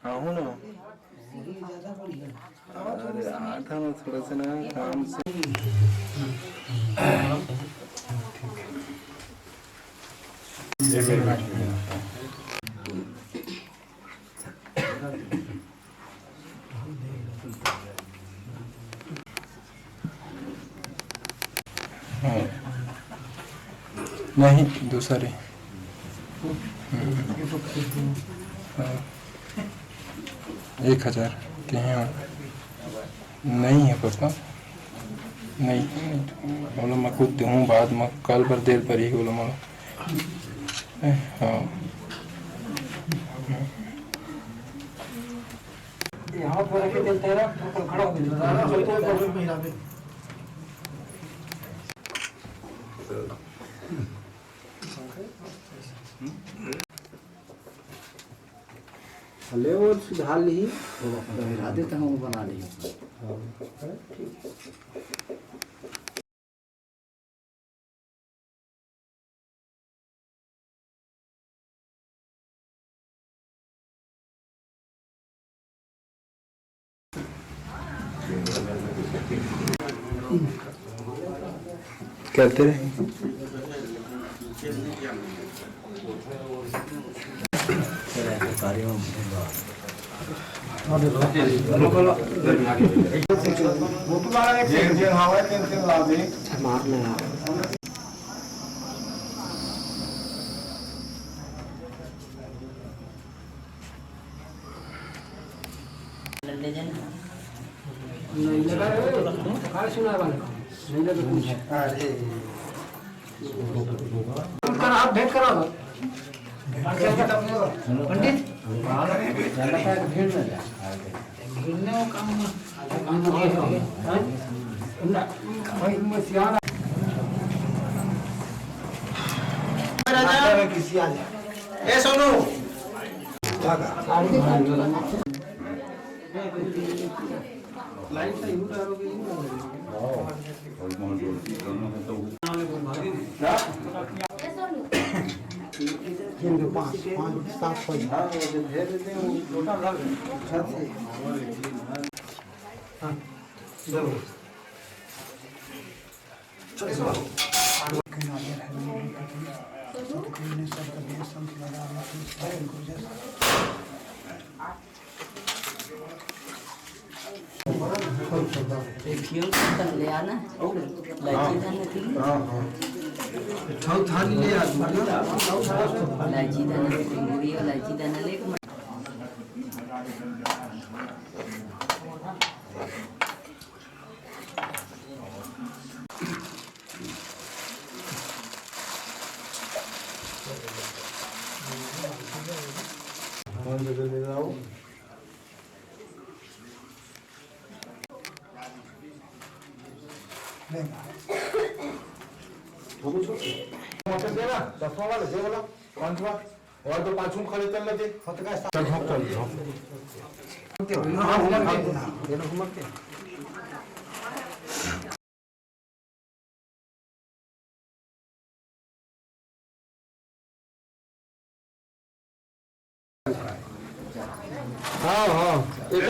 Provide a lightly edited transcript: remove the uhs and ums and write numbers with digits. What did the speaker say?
हाँ हूँ ना। अरे आया था ना थोड़ा सा ना काम से। नहीं दूसरे 1000 के हैं। नहीं है पापा, नहीं बोलो मैं खुद हूँ बाद में कल पर देर पर ही बोलो मैं। हाँ यहाँ पर रखे देते हैं तो खड़ा हो गया ले वो सुधार ली बना देता हूँ बना ली। कहते रहे नहीं लगा सुना नहीं लगा कुछ। अरे आप भेंट करा पंडित भिड़ने वो काम किसी आ जाए सोनू लाइन से यूं करोगे हिंदू 5 7 हो भेज देते हैं छोटा लग छत से। हां जरूर चलो ले आना इलायची दाना थी। थाली ले आ इलायची दाना पूरी इलायची दाना लेके दसवां वाले दे बोला 5वां और तो 5वां खड़े कर लेते चल हाँ हाँ एक